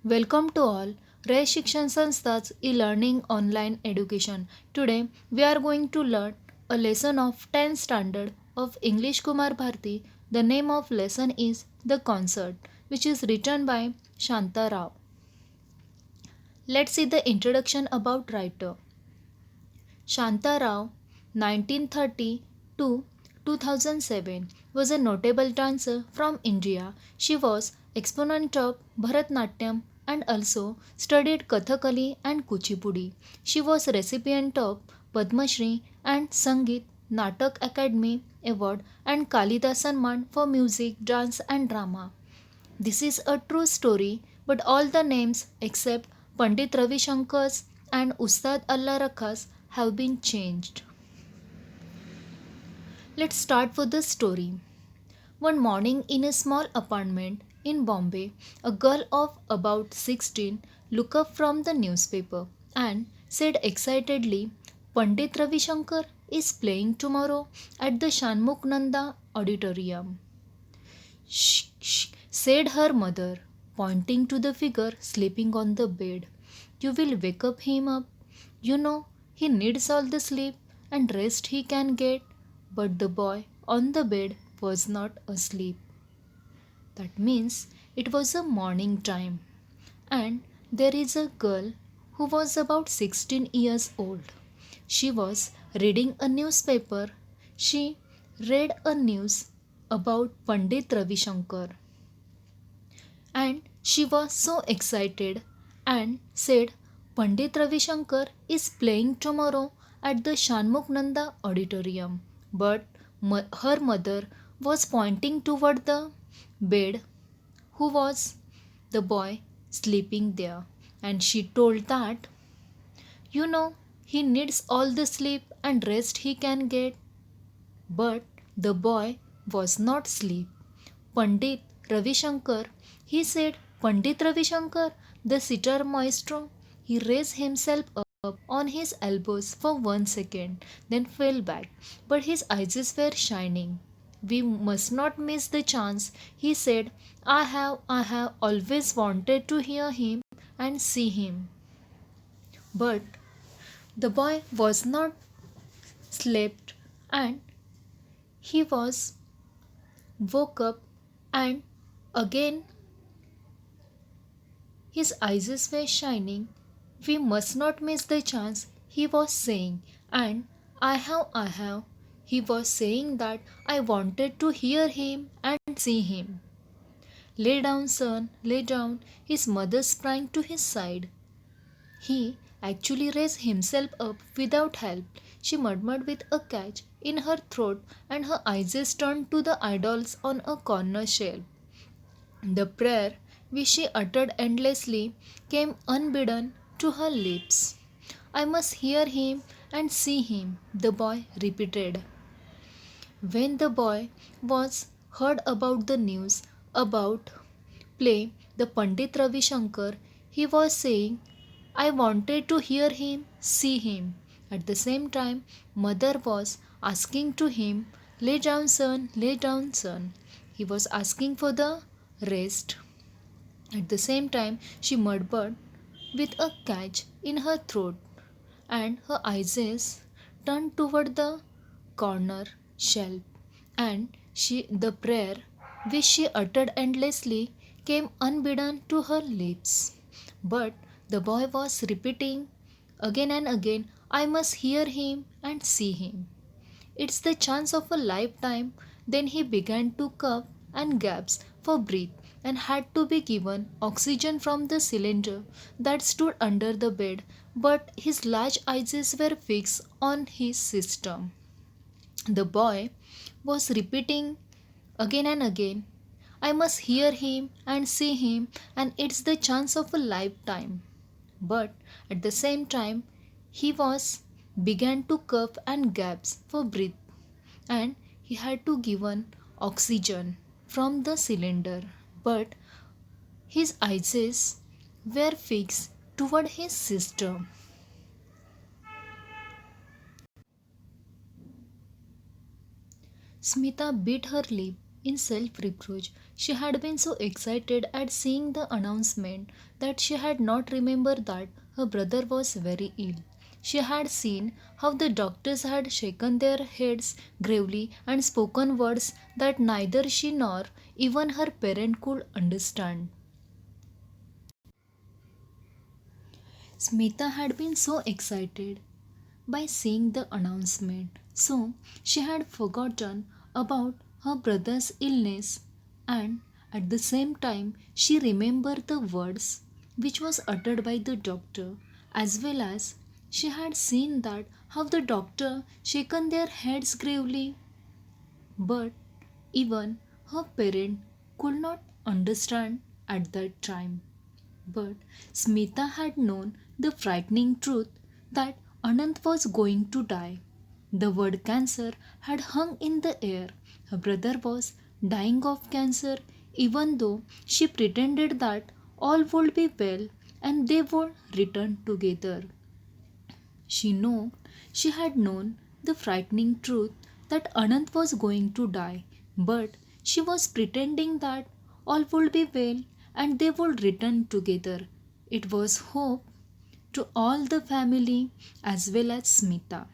Welcome to all Ray Shikshan Sanstha's e-learning online education. Today we are going to learn a lesson of 10th standard of English Kumar Bharti. The name of lesson is The Concert, which is written by Shanta Rao. Let's see the introduction about writer. Shanta Rao, 1930 to 2007, was a notable dancer from India. She was exponent of Bharatnatyam and also studied Kathakali and Kuchipudi. She was recipient of Padma Shri and Sangeet Natak Academy Award and Kalidas Samman for music, dance and drama. This is a true story, but all the names except Pandit Ravi Shankar's and Ustad Allah Rakha's have been changed. Let's start with the story. One morning in a small apartment in Bombay, a girl of about 16 looked up from the newspaper and said excitedly, Pandit Ravi Shankar is playing tomorrow at the Shanmukh Nanda Auditorium. Shh, shh, said her mother, pointing to the figure sleeping on the bed. You will wake up him up. You know, he needs all the sleep and rest he can get. But the boy on the bed was not asleep. That means it was a morning time. And there is a girl who was about 16 years old. She was reading a newspaper. She read a news about Pandit Ravi Shankar and she was so excited and said, Pandit Ravi Shankar is playing tomorrow at the Shanmukh Nanda Auditorium. But her mother was pointing toward the bed who was the boy sleeping there, and she told that, you know, he needs all the sleep and rest he can get. But the boy was not asleep. Pandit Ravi Shankar, he said, Pandit Ravi Shankar, the sitar maestro. He raised himself up on his elbows for 1 second, then fell back. But his eyes were shining. We must not miss the chance. He said, I have always wanted to hear him and see him. But the boy was not slept and he was woke up and again his eyes were shining. We must not miss the chance, he was saying. And I have. He was saying that I wanted to hear him and see him. Lay down, son, lay down. His mother sprang to his side. He actually raised himself up without help. She murmured with a catch in her throat, and her eyes turned to the idols on a corner shelf. The prayer, which she uttered endlessly, came unbidden to her lips. I must hear him and see him, the boy repeated. When the boy was heard about the news about play the Pandit Ravi Shankar, he was saying, I wanted to hear him, see him. At the same time, mother was asking to him, lay down son, lay down son. He was asking for the rest. At the same time, she murmured with a catch in her throat, and her eyes turned toward the corner shelf, and the prayer which she uttered endlessly came unbidden to her lips. But the boy was repeating again and again, I must hear him and see him. It's the chance of a lifetime. Then he began to cough and gasp for breath and had to be given oxygen from the cylinder that stood under the bed, but his large eyes were fixed on his system. The boy was repeating again and again, I must hear him and see him, and it's the chance of a lifetime. But at the same time, he was began to cough and gasp for breath, and he had to given oxygen from the cylinder. But his eyes were fixed toward his sister. Smita bit her lip In self reproach, she had been so excited at seeing the announcement that she had not remembered that her brother was very ill. She had seen how the doctors had shaken their heads gravely and spoken words that neither she nor even her parent could understand. Smita had been so excited by seeing the announcement, so she had forgotten about her brother's illness, and at the same time she remembered the words which was uttered by the doctor, as well as she had seen that how the doctor shaken their heads gravely, but even her parent could not understand at that time. But Smita had known the frightening truth that Anant was going to die. The word cancer had hung in the air. Her brother was dying of cancer, even though she pretended that all would be well and they would return together. She had known the frightening truth that Anant was going to die, but she was pretending that all would be well and they would return together. It was hope to all the family as well as Smita.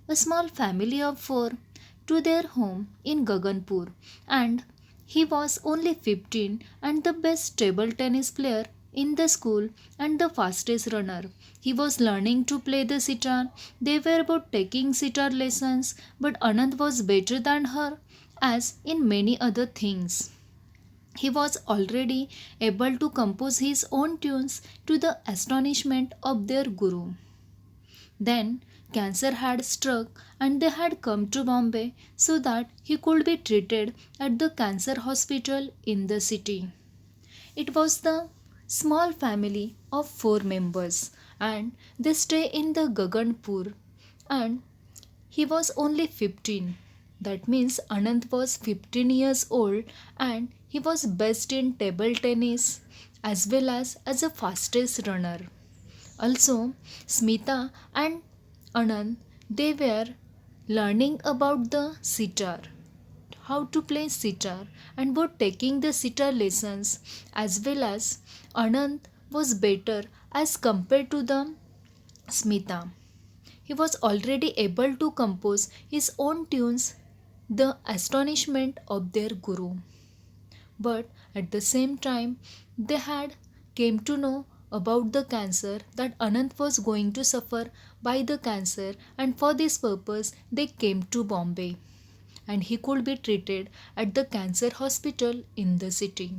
A small family of four to their home in Gaganpur, and he was only 15 and the best table tennis player in the school and the fastest runner. He was learning to play the sitar. They were about taking sitar lessons, but Anand was better than her, as in many other things. He was already able to compose his own tunes to the astonishment of their guru. Then cancer had struck and they had come to Bombay so that he could be treated at the cancer hospital in the city. It was the small family of four members and they stay in the Gaganpur, and he was only 15. That means Anant was 15 years old and he was best in table tennis as well as a fastest runner. Also, Smita and Anand, they were learning about the sitar, how to play sitar, and were taking the sitar lessons, as well as Anand was better as compared to the Smita. He was already able to compose his own tunes, the astonishment of their guru. But at the same time, they had came to know about the cancer, that Anant was going to suffer by the cancer, and for this purpose they came to Bombay and he could be treated at the cancer hospital in the city.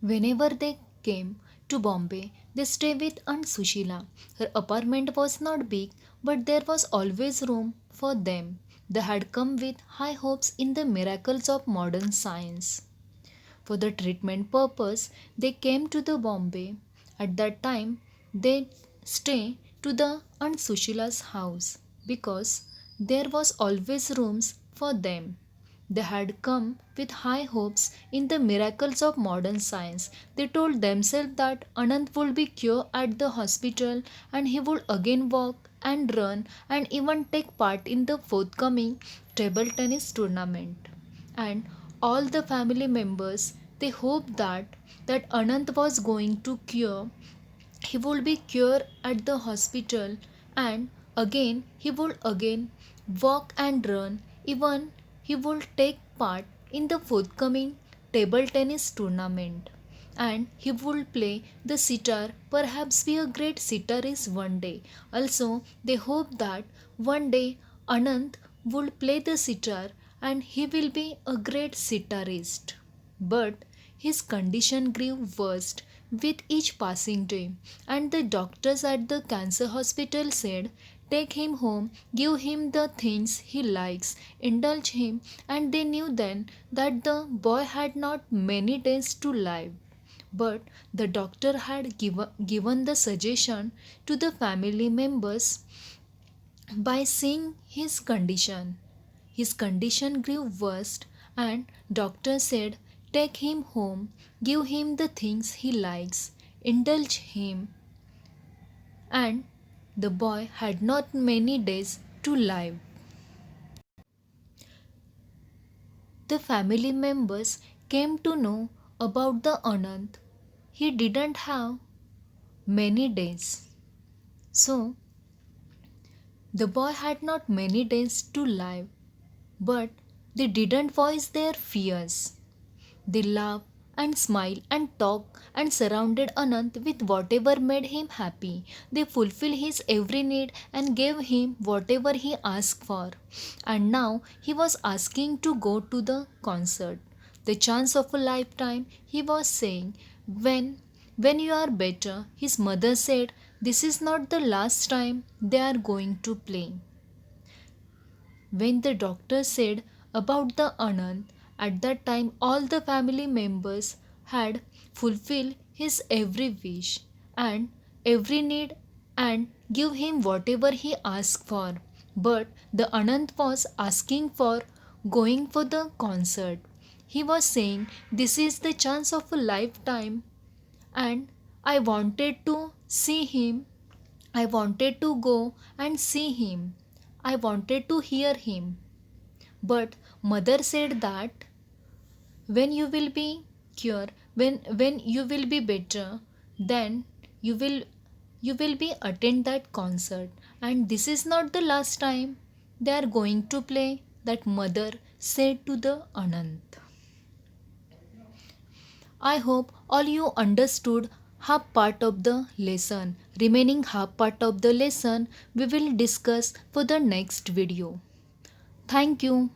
Whenever they came to Bombay, they stayed with Aunt Sushila. Her apartment was not big, but there was always room for them. They had come with high hopes in the miracles of modern science. For the treatment purpose, they came to the Bombay. At that time, they stay to the Aunt Sushila's house because there was always rooms for them. They had come with high hopes in the miracles of modern science. They told themselves that Anant would be cured at the hospital and he would again walk and run and even take part in the forthcoming table tennis tournament. And all the family members, they hoped that Anant was going to cure, he would be cured at the hospital, and again he would again walk and run, even he would take part in the forthcoming table tennis tournament, and he would play the sitar, perhaps be a great sitarist one day. Also they hope that one day Anant would play the sitar and he will be a great sitarist. But his condition grew worse with each passing day, and the doctors at the cancer hospital said, take him home, give him the things he likes, indulge him, and they knew then that the boy had not many days to live. But the doctor had given the suggestion to the family members by seeing his condition. His condition grew worse, and doctor said, take him home, give him the things he likes, indulge him, and the boy had not many days to live. The family members came to know about the Anant. He didn't have many days. So, the boy had not many days to live, but they didn't voice their fears. They laughed and smiled and talked and surrounded Anant with whatever made him happy. They fulfilled his every need and gave him whatever he asked for. And now he was asking to go to the concert. The chance of a lifetime, he was saying. When you are better, his mother said, this is not the last time they are going to play. When the doctor said about the Anand, at that time all the family members had fulfilled his every wish and every need and give him whatever he asked for. But the Anand was asking for going for the concert. He was saying, this is the chance of a lifetime and I wanted to see him. I wanted to go and see him. I wanted to hear him. But mother said that when you will be cured, when you will be better, then you will you will be attend that concert. And this is not the last time they are going to play, that mother said to the Anant. I hope all you understood half part of the lesson. Remaining half part of the lesson we will discuss for the next video. Thank you.